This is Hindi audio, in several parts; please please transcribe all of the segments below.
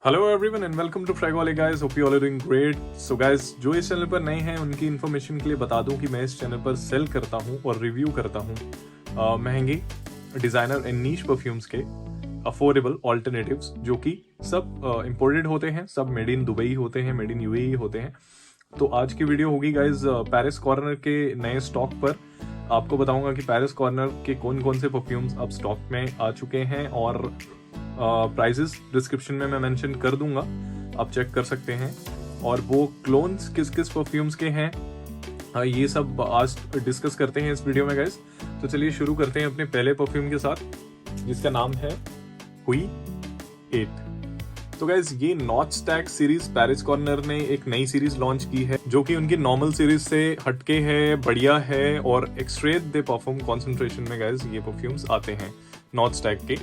Hello everyone and welcome to Fragolic guys, hope you all are doing great. So guys, जो इस चैनल पर नए हैं उनकी इन्फॉर्मेशन के लिए बता दूं कि मैं इस चैनल पर सेल करता हूं और रिव्यू करता हूं महंगी डिज़ाइनर एंड नीश परफ्यूम्स के अफोर्डेबल ऑल्टरनेटिव्स, जो कि सब इंपोर्टेड होते हैं, सब मेड इन दुबई होते हैं, मेड इन यूएई होते हैं। तो आज की वीडियो होगी गाइस पेरिस कॉर्नर के नए स्टॉक पर। आपको बताऊंगा कि पेरिस कॉर्नर के कौन कौन से परफ्यूम्स अब स्टॉक में आ चुके हैं और प्राइजेस डिस्क्रिप्शन में मैं मेंशन कर दूंगा, आप चेक कर सकते हैं। और वो क्लोन्स किस किस परफ्यूम्स के हैं ये सब आज डिस्कस करते हैं इस वीडियो में गाइस। तो चलिए शुरू करते हैं अपने पहले परफ्यूम के साथ, जिसका नाम है हुई 8। तो गाइस, ये not stack series Paris corner ने एक नई सीरीज लॉन्च की है, जो कि उनकी नॉर्मल सीरीज से हटके है, बढ़िया है और एक्सट्रेट दे परफ्यूम कॉन्सेंट्रेशन में गाइस ये परफ्यूम्स आते हैं नॉट स्टैक के,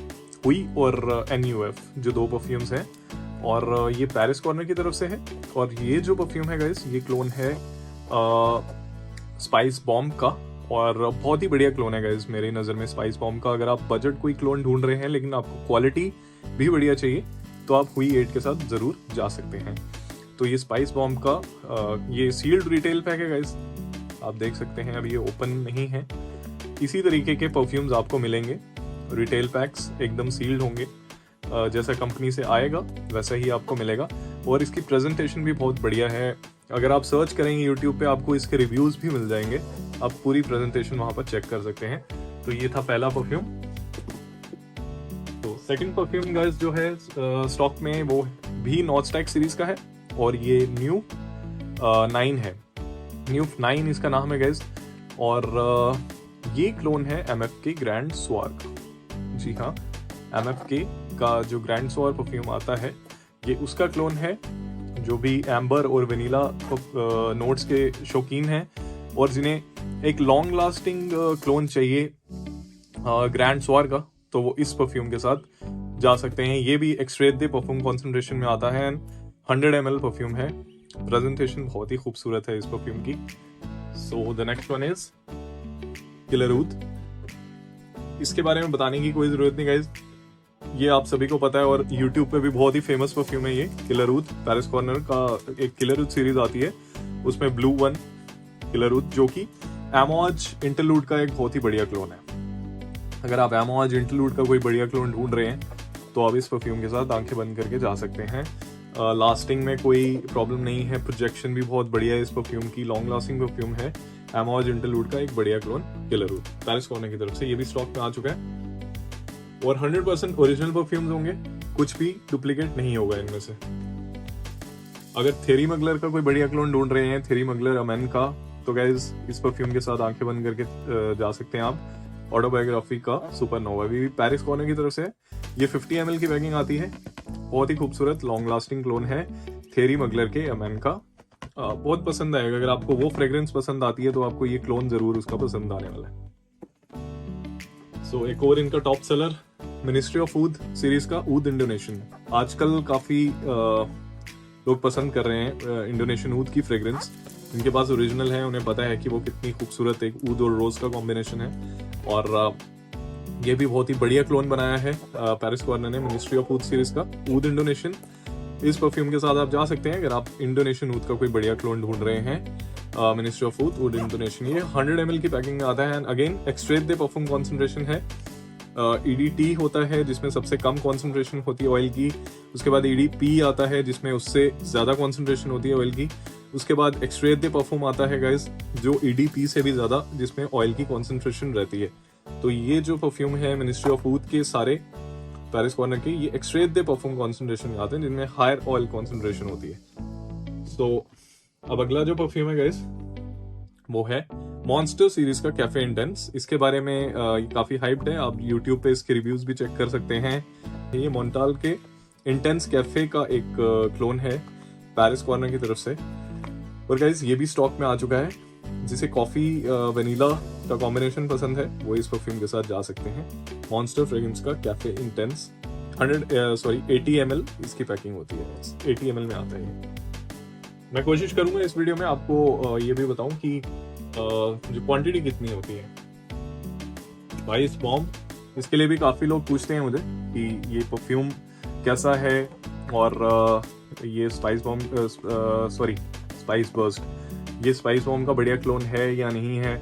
हुई और NUF, जो दो परफ्यूम्स हैं। और ये पेरिस कॉर्नर की तरफ से है। और ये जो परफ्यूम है गाइस, ये क्लोन है स्पाइस बॉम्ब का, और बहुत ही बढ़िया क्लोन है गाइस मेरी नज़र में स्पाइस बॉम्ब का। अगर आप बजट कोई क्लोन ढूंढ रहे हैं लेकिन आपको क्वालिटी भी बढ़िया चाहिए, तो आप हुई 8 के साथ ज़रूर जा सकते हैं। तो ये स्पाइस बॉम्ब का ये सील्ड रिटेल पैक है गाइस, आप देख सकते हैं, अभी ये ओपन नहीं है। इसी तरीके के परफ्यूम्स आपको मिलेंगे, रिटेल पैक्स एकदम सील्ड होंगे, जैसा कंपनी से आएगा वैसा ही आपको मिलेगा। और इसकी प्रेजेंटेशन भी बहुत बढ़िया है। अगर आप सर्च करेंगे यूट्यूब पे, आपको इसके रिव्यूज भी मिल जाएंगे, आप पूरी प्रेजेंटेशन वहां पर चेक कर सकते हैं। तो ये था पहला परफ्यूम। तो सेकंड परफ्यूम गाइस जो है स्टॉक में, वो भी नॉट स्टैक सीरीज का है और ये न्यू 9 है। न्यू 9 इसका नाम है गाइस। और ये क्लोन है MF के ग्रैंड स्वार्ग। जी हाँ, MFK का जो ग्रैंड स्वार्ग परफ्यूम आता है, ये उसका क्लोन है, जो भी एम्बर और वेनिला नोट्स के शौकीन हैं और जिन्हें एक लॉन्ग लास्टिंग क्लोन चाहिए ग्रैंड स्वार्ग का, तो वो इस परफ्यूम के साथ जा सकते हैं। ये भी एक्सट्रेट दे परफ्यूम कॉन्सेंट्रेशन में आता है, 100 ml परफ्यूम है। प्रेजेंटेशन बहुत ही खूबसूरत है इस परफ्यूम की। So the next one is killer oud. इसके बारे में बताने की कोई जरूरत नहीं गाइज, ये आप सभी को पता है और YouTube पे भी बहुत ही फेमस परफ्यूम है ये किलर ऊद। पेरिस कॉर्नर का एक किलर ऊद सीरीज आती है, उसमें ब्लू वन किलर ऊद, जो कि एमोज इंटरलूड का एक बहुत ही बढ़िया क्लोन है। अगर आप एमोज इंटरलूड का कोई बढ़िया क्लोन ढूंढ रहे हैं, तो आप इस परफ्यूम के साथ आंखें बंद करके जा सकते हैं। लास्टिंग में कोई प्रॉब्लम नहीं है, प्रोजेक्शन भी बहुत बढ़िया है इस परफ्यूम की, लॉन्ग लास्टिंग परफ्यूम है। एमोज इंटरलूड का एक बढ़िया क्लोन किलर ऊद पेरिस कॉर्नर की तरफ से, ये भी स्टॉक में आ चुका है। और 100% ओरिजिनल परफ्यूम्स होंगे, कुछ भी डुप्लीकेट नहीं होगा इनमें से। अगर थेरी मगलर का कोई बढ़िया क्लोन ढूंढ रहे हैं, थेरी मगलर अमेन का, तो गाइज इस परफ्यूम के साथ आंखें बंद करके जा सकते हैं आप। ऑटोबायोग्राफी का सुपरनोवा भी पेरिस कॉर्नर की तरफ से। ये 50 ml की पैकिंग आती है, बहुत ही खूबसूरत लॉन्ग लास्टिंग क्लोन है थेरी मगलर के अमेन का। बहुत पसंद आएगा। अगर आपको वो फ्रेग्रेंस पसंद आती है, तो आपको ये क्लोन जरूर उसका पसंद आने वाला है। सो एक और इनका top seller ministry of oud series का ऊद इंडोनेशियन। आजकल काफी लोग पसंद कर रहे हैं इंडोनेशियन ऊद की फ्रेग्रेंस। इनके पास ओरिजिनल है, उन्हें पता है कि वो कितनी खूबसूरत एक ऊद और रोज का कॉम्बिनेशन है। और ये भी बहुत ही बढ़िया क्लोन बनाया है पेरिस कॉर्नर ने मिनिस्ट्री ऑफ ऊद सीरीज का ऊद इंडोनेशियन। इस परफ्यूम के साथ आप जा सकते हैं अगर आप इंडोनेशियन ऊद का कोई बढ़िया क्लोन ढूंढ रहे हैं। मिनिस्ट्री ऑफ ऊद इंडोनेशियन, ये 100 ml की पैकिंग में आता है। And again एक्सट्रेट they perfume concentration है। EDT होता है जिसमें सबसे कम कॉन्सेंट्रेशन होती है ऑयल की। उसके बाद EDP आता है जिसमें उससे ज्यादा कॉन्सेंट्रेशन होती है ऑयल की। उसके बाद एक्सट्रेट दे परफ्यूम आता है गाइज, जो EDP से भी ज्यादा, जिसमें ऑयल की कॉन्सेंट्रेशन रहती है। तो ये जो परफ्यूम है मिनिस्ट्री ऑफ ऊद के सारे पेरिस कॉर्नर के, ये एक्सट्रेट दे परफ्यूम कॉन्सेंट्रेशन में आते हैं, जिनमें हायर ऑयल कॉन्सेंट्रेशन होती है। सो अब अगला जो परफ्यूम है गाइस, वो है मॉन्स्टर सीरीज का कैफे इंटेंस। इसके बारे में काफी हाइप्ड है, आप यूट्यूब पे इसके रिव्यूज भी चेक कर सकते हैं। ये मोन्टाल के इंटेंस कैफे का एक क्लोन है पेरिस कॉर्नर की तरफ से। और गाइस, ये भी स्टॉक में आ चुका है। जिसे कॉफी वेनिला का कॉम्बिनेशन पसंद है, वो इस परफ्यूम के साथ जा सकते हैं। मॉन्स्टर फ्रेग्रेंस का कैफे इंटेंस 80 ml इसकी पैकिंग होती है, 80 ml में आता है। मैं कोशिश करूंगा इस वीडियो में आपको ये भी बताऊं कि जो क्वांटिटी कितनी होती है। स्पाइस बॉम्ब, इसके लिए भी काफी लोग पूछते हैं मुझे कि ये परफ्यूम कैसा है, और ये स्पाइस बर्स्ट, ये स्पाइस बॉम्ब का बढ़िया क्लोन है या नहीं है,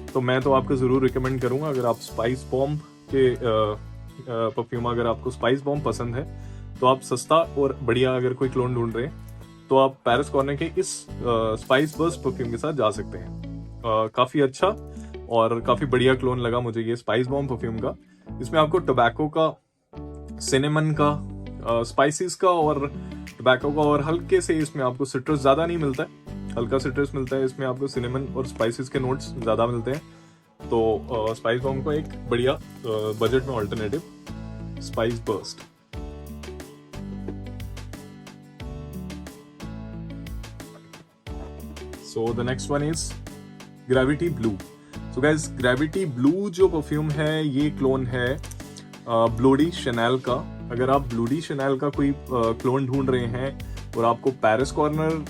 तो मैं तो आपको ज़रूर रिकमेंड करूँगा। अगर आप स्पाइस बॉम्ब के परफ्यूम, अगर आपको स्पाइस बॉम्ब पसंद है तो आप सस्ता और बढ़िया अगर कोई क्लोन ढूंढ रहे हैं तो आप पैरिस कॉर्नर के इस स्पाइस बर्स्ट परफ्यूम के साथ जा सकते हैं। काफ़ी अच्छा और काफ़ी बढ़िया क्लोन लगा मुझे ये स्पाइस बॉम्ब परफ्यूम का। इसमें आपको टोबैको का, सिनेमन का, स्पाइसेस का और टोबैको का, और हल्के से इसमें आपको सिट्रस ज़्यादा नहीं मिलता है, हल्का सिट्रस मिलता है इसमें, आपको सिनेमन और स्पाइसेस के नोट्स ज़्यादा मिलते हैं। तो स्पाइस बॉम्ब का एक बढ़िया बजट में alternative spice burst. So the next one is Gravity Blue. So guys, Gravity Blue जो परफ्यूम है ये क्लोन है ब्लूडी शैनेल का। अगर आप ब्लूडी शैनेल का कोई क्लोन ढूंढ रहे हैं और आपको पैरिस कॉर्नर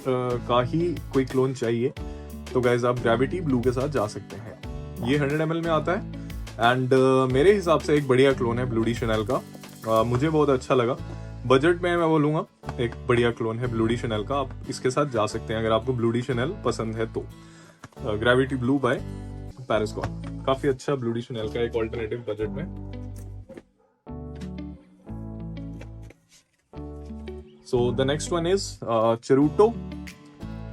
का ही कोई क्लोन चाहिए तो गाइज आप ग्रेविटी ब्लू के साथ जा सकते हैं। ये 100 ml में आता है एंड मेरे हिसाब से एक बढ़िया क्लोन है ब्लूडी शैनेल का। मुझे बहुत अच्छा लगा। बजट में मैं बोलूँगा एक बढ़िया क्लोन है ब्लूडी शैनेल का, आप इसके साथ जा सकते हैं अगर आपको ब्लूडी शैनेल पसंद है तो। Gravity blue by Paris corner काफी अच्छा ब्लूडी शैनेल का एक ऑल्टरनेटिव बजट में। So the next one is Cheruto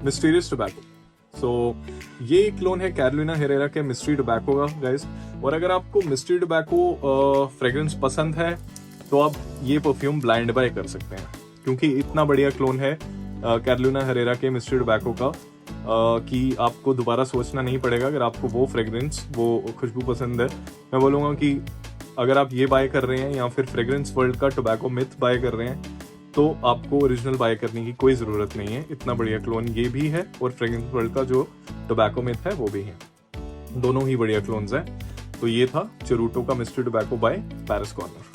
mysterious tobacco. So ये क्लोन है कैरोलिना हेरेरा के मिस्ट्री टोबैको का गाइस। और अगर आपको मिस्ट्री टोबैको फ्रेग्रेंस पसंद है तो आप ये परफ्यूम ब्लाइंड बाय कर सकते हैं, क्योंकि इतना बढ़िया क्लोन है कैरोलिना हेरेरा के मिस्ट्री टोबैको का कि आपको दोबारा सोचना नहीं पड़ेगा। अगर आपको वो फ्रेग्रेंस, वो खुशबू पसंद है, मैं बोलूँगा कि अगर आप ये बाय कर रहे हैं या फिर फ्रेग्रेंस वर्ल्ड का टोबैको मिथ बाय कर रहे हैं तो आपको ओरिजिनल बाय करने की कोई ज़रूरत नहीं है। इतना बढ़िया क्लोन ये भी है और फ्रेग्रेंस वर्ल्ड का जो टोबैको मिथ है वो भी है, दोनों ही बढ़िया क्लोन्स हैं। तो ये था चेरूटो का mystery tobacco by Paris Corner.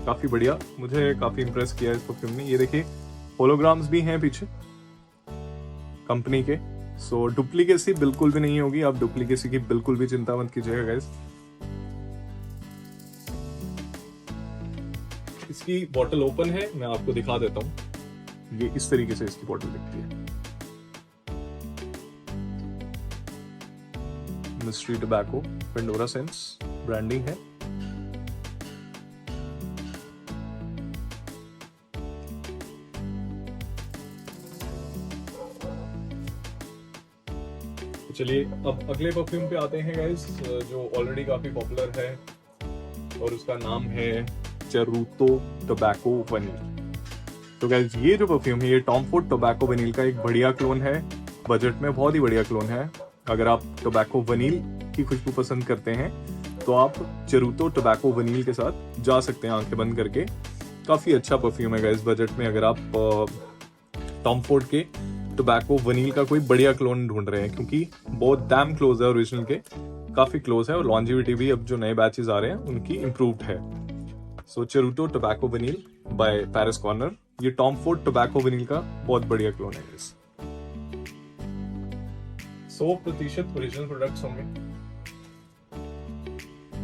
काफ़ी बढ़िया, मुझे काफ़ी इंप्रेस किया इस परफ्यूम ने। ये देखिए होलोग्राम्स भी हैं पीछे कंपनी के। सो डुप्लीकेसी बिल्कुल भी नहीं होगी, आप डुप्लीकेसी की बिल्कुल भी चिंता मत कीजिएगा गाइस। इसकी बॉटल ओपन है, मैं आपको दिखा देता हूँ। ये इस तरीके से इसकी बॉटल दिखती है। Mystery tobacco Pandora sense branding है। चलिए अब अगले परफ्यूम पे आते हैं गाइस, जो ऑलरेडी काफी पॉपुलर है और उसका नाम है चेरूटो टोबैको वनील। तो गाइस ये जो परफ्यूम है ये टॉम फोर्ड टोबैको वनील का एक बढ़िया क्लोन है, बजट में बहुत ही बढ़िया क्लोन है। अगर आप टोबैको वनील की खुशबू पसंद करते हैं तो आप चेरूटो टोबैको वनील के साथ जा सकते हैं आंखें बंद करके। काफी अच्छा परफ्यूम है गाइस बजट में। अगर आप टॉम फोर्ड के टोबैको वनील का कोई बढ़िया क्लोन ढूंढ रहे हैं, क्योंकि बहुत डैम क्लोज है ओरिजिनल के, काफी क्लोज है और लॉन्जिविटी भी अब जो नए बैचेस आ रहे हैं उनकी इम्प्रूव्ड है। सो चेरूटो टोबैको वनील बाय पैरिस कॉर्नर, ये टॉम फोर्ड टोबैको वनील का बहुत बढ़िया क्लोन है। 100% ओरिजिनल प्रोडक्ट्स होंगे।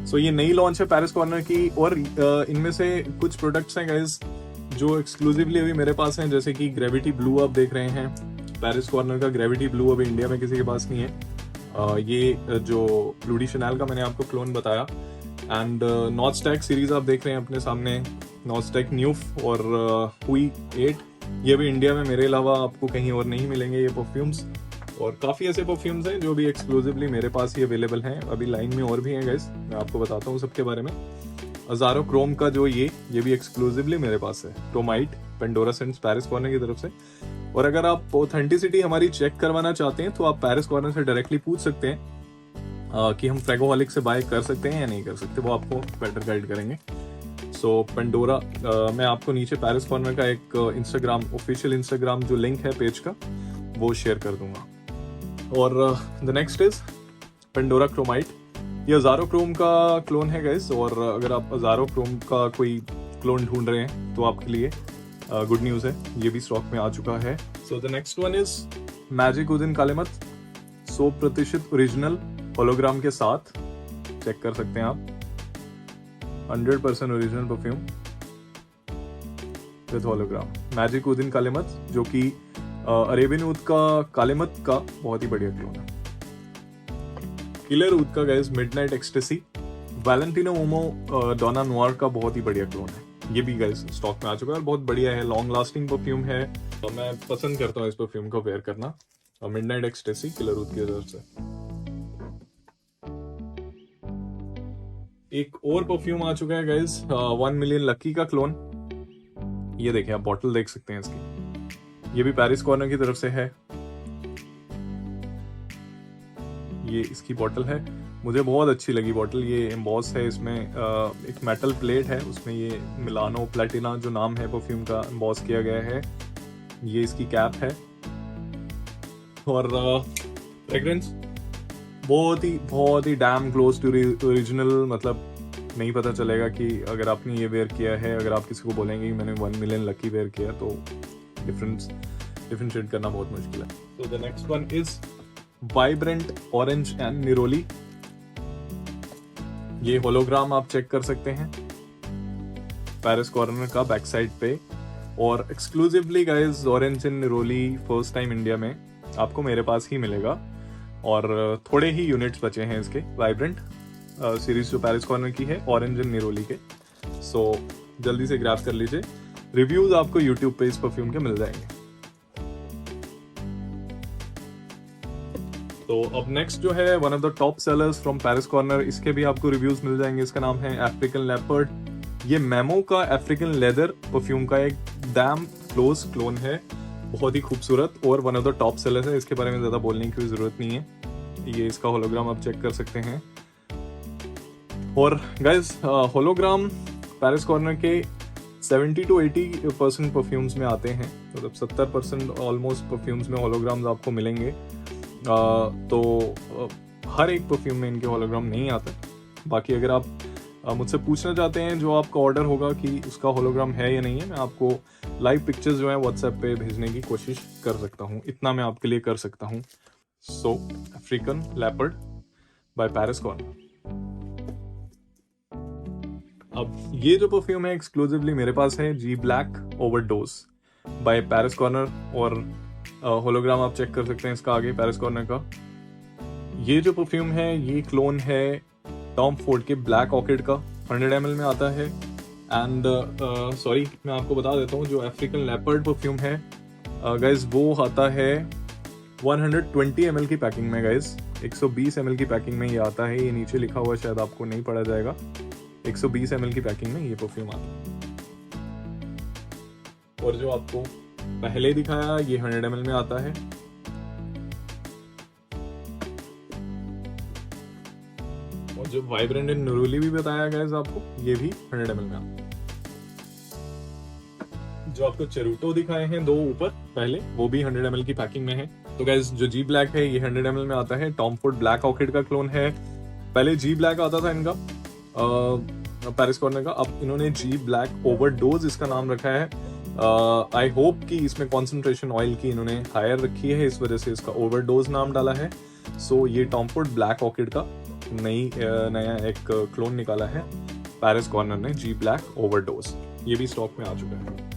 सो ये नई लॉन्च है पैरिस कॉर्नर की और इनमें से कुछ प्रोडक्ट्स हैं गाइस जो एक्सक्लूसिवली अभी मेरे पास हैं, जैसे कि ग्रेविटी ब्लू आप देख रहे हैं। पैरिस कॉर्नर का ग्रेविटी ब्लू अभी इंडिया में किसी के पास नहीं है। ये जो ब्लूडी शैनेल का मैंने आपको क्लोन बताया, एंड नॉस्टैक सीरीज आप देख रहे हैं अपने सामने, नॉस्टैक न्यूफ और हुई 8, ये भी इंडिया में मेरे अलावा आपको कहीं और नहीं मिलेंगे ये परफ्यूम्स। और काफ़ी ऐसे परफ्यूम्स हैं जो भी एक्सक्लूसिवली मेरे पास ही अवेलेबल हैं, अभी लाइन में और भी हैं गाइस, मैं आपको बताता हूँ सबके बारे में। अजारो क्रोम का जो ये भी एक्सक्लूसिवली मेरे पास है, chromite Pendora scents Paris Corner की तरफ से। और अगर आप ऑथेंटिसिटी हमारी चेक करवाना चाहते हैं तो आप पैरिस कॉर्नर से डायरेक्टली पूछ सकते हैं कि हम फ्रेगोहॉलिक से बाय कर सकते हैं या नहीं कर सकते, वो आपको बेटर गाइड करेंगे। सो पेंडोरा, मैं आपको नीचे पैरिस कॉर्नर का एक इंस्टाग्राम, ऑफिशियल इंस्टाग्राम जो लिंक है पेज का, वो शेयर कर दूंगा। और the next is Pandora chromite, ये अजारो क्रोम का क्लोन है गाइस। और अगर आप अजारो क्रोम का कोई क्लोन ढूंढ रहे हैं तो आपके लिए गुड न्यूज़ है, ये भी स्टॉक में आ चुका है। So the next one is magic oudin Kalemat, 100% original hologram के साथ, चेक कर सकते हैं आप, 100% original perfume. With hologram. Magic oudin Kalemat, जो कि अरेबियन ऊद का कालेमत का बहुत ही बढ़िया क्लोन है। किलर ऊद का guys midnight ecstasy, Valentino momo Donna Noir का बहुत ही बढ़िया क्लोन है। ये भी गाइस स्टॉक में आ चुका है और बहुत बढ़िया है, लॉन्ग लास्टिंग परफ्यूम है। तो मैं पसंद करता हूँ इस परफ्यूम को वेयर करना। मिडनाइट एक्सटेसी किलर ऊद की तरफ से। एक और परफ्यूम आ चुका है गाइस, 1 मिलियन लकी का क्लोन। ये देखिए, आप बॉटल देख सकते हैं इसकी। ये भी पैरिस कॉर्नर की तरफ से है। ये इसकी बॉटल है, मुझे बहुत अच्छी लगी बॉटल। ये एम्बॉस है, इसमें एक मेटल प्लेट है, उसमें ये मिलानो प्लेटिना जो नाम है परफ्यूम का एम्बॉस किया गया है। ये इसकी कैप है और फ्रेग्रेंस बहुत ही डैम क्लोज टू ओरिजिनल। मतलब नहीं पता चलेगा कि अगर आपने ये वेयर किया है, अगर आप किसी को बोलेंगे कि मैंने 1 मिलियन लकी वेयर किया, तो डिफरेंशिएट करना बहुत मुश्किल है। तो the next one is vibrant orange and निरोली। ये होलोग्राम आप चेक कर सकते हैं पैरिस कॉर्नर का बैक साइड पे। और exclusively guys orange and निरोली first time India में आपको मेरे पास ही मिलेगा और थोड़े ही यूनिट्स बचे हैं इसके। वाइब्रेंट सीरीज जो पैरिस कॉर्नर की है, ऑरेंज एंड निरोली के। सो जल्दी से ग्रैब कर लीजिए। रिव्यूज आपको यूट्यूब पे इस परफ्यूम के मिल जाएंगे। तो अब नेक्स्ट जो है one of the top sellers from Paris corner, इसके भी आपको रिव्यूज मिल जाएंगे। इसका नाम है अफ्रीकन लेपर्ड। ये मेमो का अफ्रीकन लेदर परफ्यूम का एक डैम क्लोज क्लोन है, बहुत ही खूबसूरत और one of the top sellers है। इसके बारे में ज्यादा बोलने की कोई जरूरत नहीं है। ये इसका होलोग्राम आप चेक कर सकते हैं। और गाइज होलोग्राम पैरिस कॉर्नर के 70 to 80% परफ्यूम्स में आते हैं, मतलब 70% ऑलमोस्ट परफ्यूम्स में होलोग्राम्स आपको मिलेंगे। तो हर एक परफ्यूम में इनके होलोग्राम नहीं आता। बाकी अगर आप मुझसे पूछना चाहते हैं जो आपका ऑर्डर होगा कि उसका होलोग्राम है या नहीं है, मैं आपको लाइव पिक्चर्स जो है व्हाट्सएप पे भेजने की कोशिश कर सकता हूँ। इतना मैं आपके लिए कर सकता हूँ। So African leopard by Paris corner. अब ये जो परफ्यूम है एक्सक्लूसिवली मेरे पास है, G black overdose by Paris corner. और होलोग्राम आप चेक कर सकते हैं इसका आगे पैरिस कॉर्नर का। ये जो परफ्यूम है ये क्लोन है टॉम फोर्ड के ब्लैक ऑर्किड का, 100 ml में आता है। एंड सॉरी मैं आपको बता देता हूँ, जो अफ्रीकन लेपर्ड परफ्यूम है गाइज वो आता है 120 ml की पैकिंग में। गाइज 120 ml की पैकिंग में ये आता है। ये नीचे लिखा हुआ शायद आपको नहीं पढ़ा जाएगा। 120 ml की पैकिंग में ये परफ्यूम आता है। और जो आपको पहले दिखाया ये 100 ml में आता है। और जो वाइब्रेंट एंड निरोली भी बताया गया आपको, ये भी 100 ml में आता है। जो आपको चेरूटो दिखाए हैं दो ऊपर पहले, वो भी 100 ml की पैकिंग में है। तो गाइस जो जी ब्लैक है ये 100 ml में आता है। टॉम फोर्ड ब्लैक ऑर्किड का क्लोन है। पहले जी ब्लैक आता था इनका पैरिस कॉर्नर का, अब इन्होंने जी ब्लैक ओवरडोज इसका नाम रखा है। आई होप कि इसमें कॉन्सेंट्रेशन ऑयल की इन्होंने हायर रखी है, इस वजह से इसका ओवरडोज नाम डाला है। सो ये टॉम फोर्ड ब्लैक ऑर्किड का नया एक क्लोन निकाला है पैरिस कॉर्नर ने, जी ब्लैक ओवरडोज। ये भी स्टॉक में आ चुका है।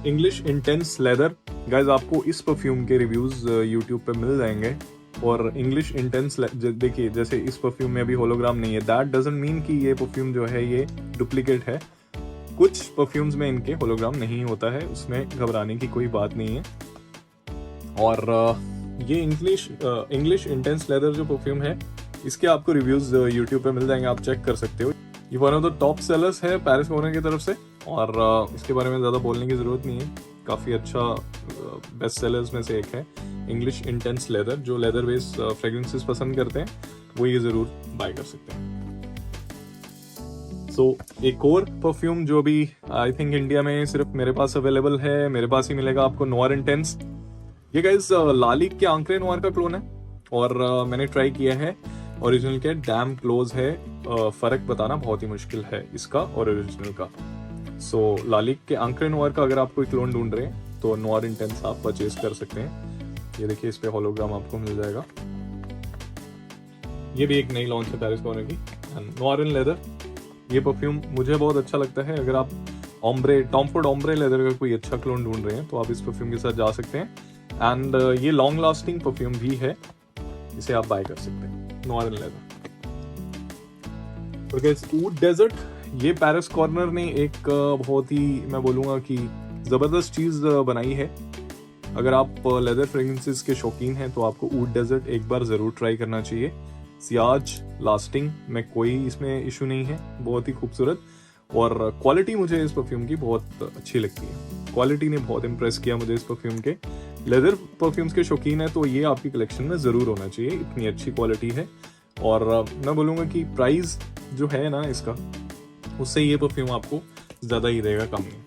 इंग्लिश इंटेंस लेदर, गाइज आपको इस परफ्यूम के रिव्यूज यूट्यूब पे मिल जाएंगे। और इंग्लिश इंटेंस देखिए, जैसे इस परफ्यूम में अभी होलोग्राम नहीं है, दैट डजंट मीन कि ये परफ्यूम जो है ये डुप्लीकेट है। कुछ परफ्यूम्स में इनके होलोग्राम नहीं होता है, उसमें घबराने की कोई बात नहीं है। और ये इंग्लिश इंटेंस लेदर जो परफ्यूम है, इसके आपको रिव्यूज यूट्यूब पे मिल जाएंगे, आप चेक कर सकते हो। ये one of the top sellers है पैरिस कॉर्नर की तरफ से, और इसके बारे में ज़्यादा बोलने की ज़रूरत नहीं है। काफ़ी अच्छा बेस्ट सेलर्स में से एक है इंग्लिश इंटेंस लेदर। जो लेदर बेस्ड फ्रेग्रेंसेस पसंद करते हैं वो ये ज़रूर बाय कर सकते हैं। सो एक और परफ्यूम जो भी आई थिंक इंडिया में सिर्फ मेरे पास अवेलेबल है, मेरे पास ही मिलेगा आपको, नोयर इंटेंस। ये गाइस लालिक के आंक्रे नोयर का क्लोन है और मैंने ट्राई किया है। ओरिजिनल के डैम क्लोज है, फर्क बताना बहुत ही मुश्किल है इसका और ओरिजिनल का। सो लालिक के आंक्रे नोयर का अगर आप कोई क्लोन ढूंढ रहे हैं तो नोयर इंटेंस आप परचेज कर सकते हैं। ये देखिए, इस पे होलोग्राम आपको मिल जाएगा। ये भी एक नई लॉन्च है पैरिस कॉर्नर की, नोयर इन लेदर। ये परफ्यूम मुझे बहुत अच्छा लगता है। अगर आप ombre, Tom Ford ombre leather का कोई अच्छा क्लोन ढूंढ रहे हैं तो आप इस परफ्यूम के साथ जा सकते हैं। एंड ये लॉन्ग लास्टिंग परफ्यूम भी है, इसे आप बाय कर सकते हैं, नॉर्मल लेदर। तो गाइस ऊड डेजर्ट, ये पेरिस कॉर्नर ने एक बहुत ही मैं बोलूँगा कि ज़बरदस्त चीज़ बनाई है। अगर आप लेदर फ्रेग्रेंसेस के शौकीन हैं तो आपको ऊड डेजर्ट एक बार ज़रूर ट्राई करना चाहिए। सियाज लास्टिंग में कोई इसमें इशू नहीं है, बहुत ही खूबसूरत, और क्वालिटी मुझे इस परफ्यूम की बहुत अच्छी लगती है। क्वालिटी ने बहुत इम्प्रेस किया मुझे इस परफ्यूम के। लेदर परफ्यूम्स के शौकीन है तो ये आपकी कलेक्शन में ज़रूर होना चाहिए, इतनी अच्छी क्वालिटी है। और मैं बोलूँगा कि प्राइस जो है ना इसका, उससे ये परफ्यूम आपको ज़्यादा ही देगा, कम नहीं।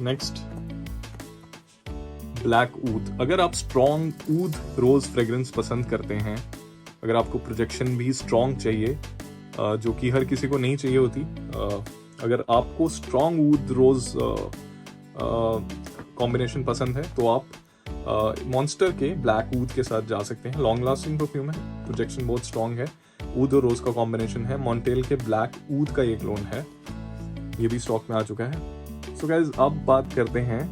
Next black oud. अगर आप स्ट्रॉन्ग ऊद रोज फ्रेग्रेंस पसंद करते हैं, अगर आपको प्रोजेक्शन भी स्ट्रॉन्ग चाहिए जो कि हर किसी को नहीं चाहिए होती, अगर आपको स्ट्रॉन्ग ऊद रोज कॉम्बिनेशन पसंद है तो आप मॉन्स्टर के ब्लैक ऊद के साथ जा सकते हैं। लॉन्ग लास्टिंग परफ्यूम है, प्रोजेक्शन बहुत स्ट्रॉन्ग है, ऊद और रोज का कॉम्बिनेशन है। मॉन्टेल के ब्लैक ऊद का ये क्लोन है, ये भी स्टॉक में आ चुका है। सो गाइज अब बात करते हैं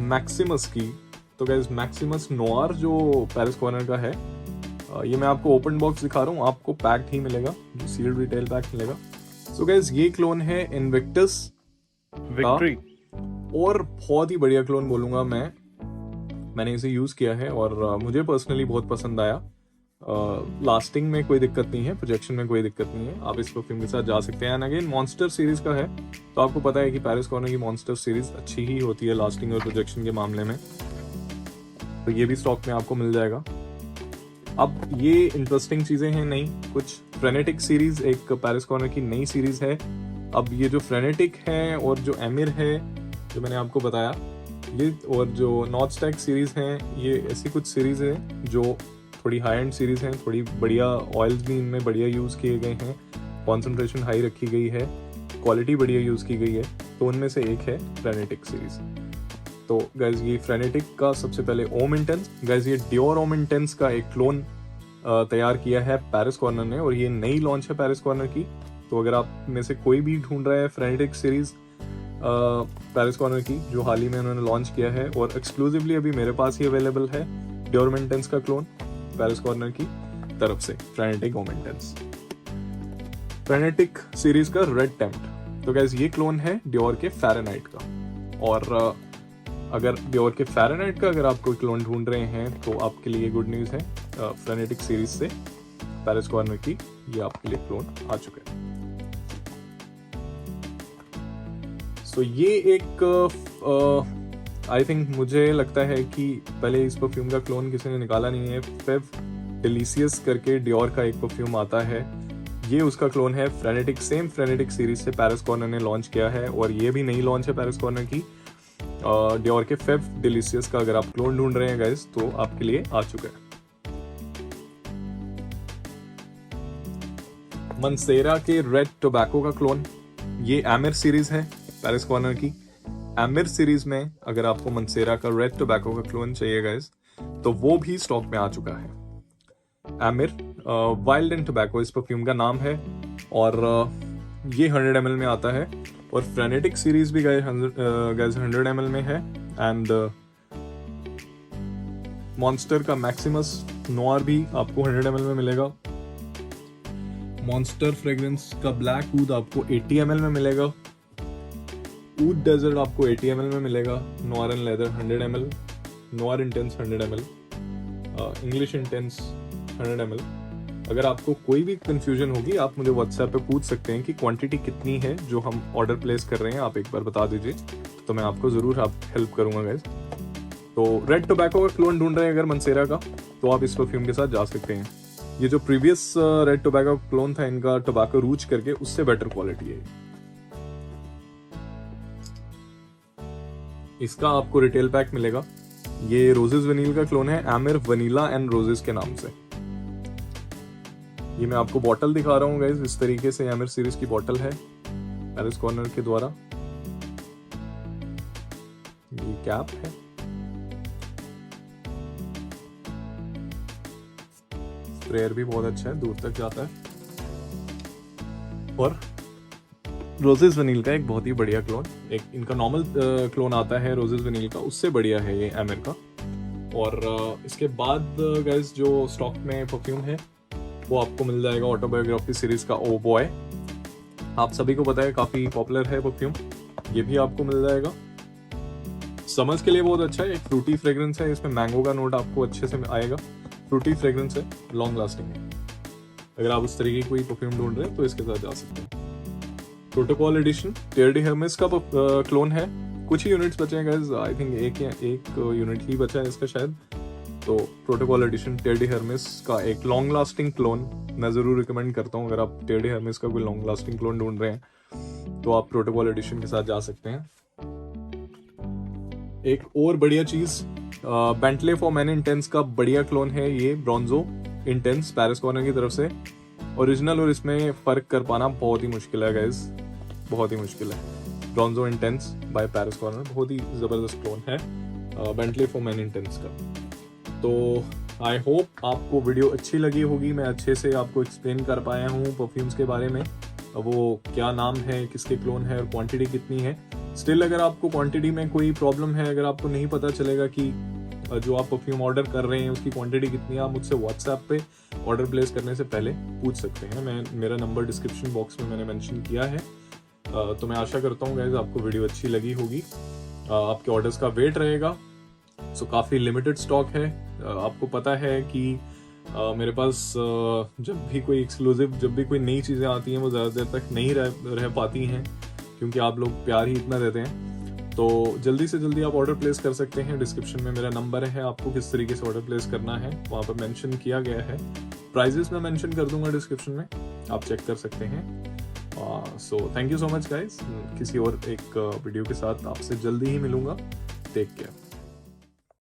मैक्सिमस की। तो गाइज मैक्सिमस नोआर जो पेरिस कॉर्नर का है, ये मैं आपको ओपन बॉक्स दिखा रहा हूँ, आपको पैक्ड ही मिलेगा, जो सील्ड रिटेल पैक मिलेगा। सो गाइज ये क्लोन है इन्विक्टस विक्ट्री, और बहुत ही बढ़िया क्लोन बोलूँगा मैंने इसे यूज़ किया है और मुझे पर्सनली बहुत पसंद आया। लास्टिंग में कोई दिक्कत नहीं है, प्रोजेक्शन में कोई दिक्कत नहीं है, आप इस परफ्यूम के साथ जा सकते हैं। एंड अगेन मॉन्स्टर सीरीज का है तो आपको पता है कि पेरिस कॉर्नर की मॉन्स्टर सीरीज अच्छी ही होती है लास्टिंग और प्रोजेक्शन के मामले में, तो ये भी स्टॉक में आपको मिल जाएगा। अब ये इंटरेस्टिंग चीज़ें हैं, नहीं कुछ फ्रेनेटिक सीरीज एक पेरिस कॉर्नर की नई सीरीज है। अब ये जो फ्रेनेटिक है और जो एमिर है जो मैंने आपको बताया, ये और जो नॉर्थ स्टैक सीरीज हैं, ये ऐसी कुछ सीरीज हैं जो थोड़ी हाई एंड सीरीज हैं, थोड़ी बढ़िया ऑयल्स भी इनमें बढ़िया यूज़ किए गए हैं, कॉन्सेंट्रेशन हाई रखी गई है, क्वालिटी बढ़िया यूज़ की गई है, तो उनमें से एक है फ्रेनेटिक सीरीज। तो गाइज ये फ्रेनेटिक का सबसे पहले ओम इंटेंस, गाइज ये डियोर ओम इंटेंस का एक क्लोन तैयार किया है पेरिस कॉर्नर ने, और ये नई लॉन्च है पेरिस कॉर्नर की। तो अगर आप में से कोई भी ढूंढ रहा है फ्रेनेटिक सीरीज पेरिस कॉर्नर की, जो हाल ही में उन्होंने लॉन्च किया है और एक्सक्लूसिवली अभी मेरे पास ही अवेलेबल है, डियोर ओम इंटेंस का क्लोन पेरिस कॉर्नर की तरफ से, फ्रेनेटिक ओम इंटेंस, फ्रेनेटिक सीरीज का रेड टेम्प्ट। तो गाइज ये क्लोन है डियोर के फ़ारेनहाइट का, और अगर डियोर के फ़ारेनहाइट का अगर आप कोई क्लोन ढूंढ रहे हैं तो आपके लिए गुड न्यूज़ है, फ्रेनेटिक सीरीज से पेरिस कॉर्नर की ये आपके लिए क्लोन आ चुका है। सो ये एक आई थिंक मुझे लगता है कि पहले इस परफ्यूम का क्लोन किसी ने निकाला नहीं है। फेव डिलीशियस करके डियोर का एक परफ्यूम आता है, ये उसका क्लोन है। फ्रेनेटिक, सेम फ्रेनेटिक सीरीज से पेरिस कॉर्नर ने लॉन्च किया है, और ये भी नई लॉन्च है पेरिस कॉर्नर की। डियोर के फेव डिलीशियस का अगर आप क्लोन ढूंढ रहे हैं गाइस तो आपके लिए आ चुका है। मंसेरा के रेड टोबैको का क्लोन, ये एमिर सीरीज है पेरिस कॉर्नर की। एमिर सीरीज में अगर आपको मंसेरा का रेड टोबैको का क्लोन चाहिए गाइस तो वो भी स्टॉक में आ चुका है। एमिर वाइल्ड एंड टोबैको इस परफ्यूम का नाम है, और ये 100 ml में आता है, और फ्रेनेटिक सीरीज भी गाइस 100 ml में है। एंड मॉन्स्टर का मैक्सिमस नोआर भी आपको 100 ml में मिलेगा। मॉन्स्टर फ्रेग्रेंस का ब्लैक ऊद आपको 80 ml में मिलेगा। ऊद डेजर्ट आपको 80 ml में मिलेगा। Noir and leather 100 ml, noir intense 100 ml, English intense 100 ml। अगर आपको कोई भी कंफ्यूजन होगी आप मुझे व्हाट्सएप पे पूछ सकते हैं कि क्वांटिटी कितनी है जो हम ऑर्डर प्लेस कर रहे हैं, आप एक बार बता दीजिए तो मैं आपको ज़रूर हेल्प करूंगा गाइस। तो रेड टोबैको का क्लोन ढूंढ रहे हैं अगर मंसेरा का, तो आप इस परफ्यूम के साथ जा सकते हैं। ये जो प्रीवियस रेड टोबैको क्लोन था इनका, टोबैको रूज करके, उससे बेटर क्वालिटी है। इसका आपको रिटेल पैक मिलेगा। ये रोजेस वनील का क्लोन है, एमिर वनीला एंड रोजेस के नाम से। ये मैं आपको बॉटल दिखा रहा हूँ गाइस, इस तरीके से एमिर सीरीज की बॉटल है पेरिस कॉर्नर के द्वारा। ये कैप है, स्प्रेयर भी बहुत अच्छा है, दूर तक जाता है। और रोजेस वनील का एक बहुत ही बढ़िया क्लोन, एक इनका नॉर्मल क्लोन आता है रोजेस वनील का, उससे बढ़िया है ये एमर का। और इसके बाद गाइस जो स्टॉक में परफ्यूम है वो आपको मिल जाएगा ऑटोबायोग्राफी सीरीज का ओ बॉय। आप सभी को पता है काफी पॉपुलर है परफ्यूम, ये भी आपको मिल जाएगा। समर्स के लिए बहुत अच्छा है, एक फ्रूटी फ्रेग्रेंस है, इसमें मैंगो का नोट आपको अच्छे से आएगा, फ्रूटी फ्रेग्रेंस है, लॉन्ग लास्टिंग है। अगर आप उस तरीके की कोई परफ्यूम ढूंढ रहे हैं तो इसके साथ जा सकते हैं। प्रोटोकॉल एडिशन टेयर डी हर्मेस का क्लोन है, कुछ ही यूनिट्स बचे हैं गाइस, आई थिंक एक यूनिट ही बचा है इसका शायद। तो प्रोटोकॉल एडिशन टेयर डी हर्मेस का एक लॉन्ग लास्टिंग क्लोन मैं जरूर रिकमेंड करता हूँ। अगर आप टेयर डी हर्मेस का कोई लॉन्ग लास्टिंग क्लोन ढूंढ रहे हैं तो आप प्रोटोकॉल एडिशन के साथ जा सकते हैं। एक और बढ़िया चीज बेंटले फॉर मैन इंटेंस का बढ़िया क्लोन है ये ब्रॉन्जो इंटेंस, पैरिस कॉर्नर की तरफ से। ओरिजिनल और इसमें फर्क कर पाना बहुत ही मुश्किल है गाइस, बहुत ही मुश्किल है। ब्रॉन्जो इंटेंस बाय पैरिस कॉर्नर बहुत ही जबरदस्त क्लोन है बेंटले फॉर मैन इंटेंस का। तो आई होप आपको वीडियो अच्छी लगी होगी, मैं अच्छे से आपको एक्सप्लेन कर पाया हूँ परफ्यूम्स के बारे में, वो क्या नाम है, किसके क्लोन है और क्वांटिटी कितनी है। स्टिल अगर आपको क्वांटिटी में कोई प्रॉब्लम है, अगर आपको नहीं पता चलेगा कि जो आप परफ्यूम ऑर्डर कर रहे हैं उसकी क्वांटिटी कितनी है, आप मुझसे व्हाट्सएप पे ऑर्डर प्लेस करने से पहले पूछ सकते हैं। मेरा नंबर डिस्क्रिप्शन बॉक्स में मैंने मेंशन किया है। तो मैं आशा करता हूँ गाइस आपको वीडियो अच्छी लगी होगी। आपके ऑर्डर्स का वेट रहेगा, सो काफ़ी लिमिटेड स्टॉक है। आपको पता है कि मेरे पास जब भी कोई एक्सक्लूसिव, जब भी कोई नई चीज़ें आती हैं वो ज़्यादा देर तक नहीं रह पाती हैं, क्योंकि आप लोग प्यार ही इतना देते हैं। तो जल्दी से जल्दी आप ऑर्डर प्लेस कर सकते हैं। डिस्क्रिप्शन में मेरा नंबर है, आपको किस तरीके से ऑर्डर प्लेस करना है वहाँ पर मेंशन किया गया है। प्राइजेस मैं मेंशन कर दूंगा डिस्क्रिप्शन में, आप चेक कर सकते हैं। So thank you so much guys, किसी और एक वीडियो के साथ आपसे जल्दी ही मिलूंगा। Take care.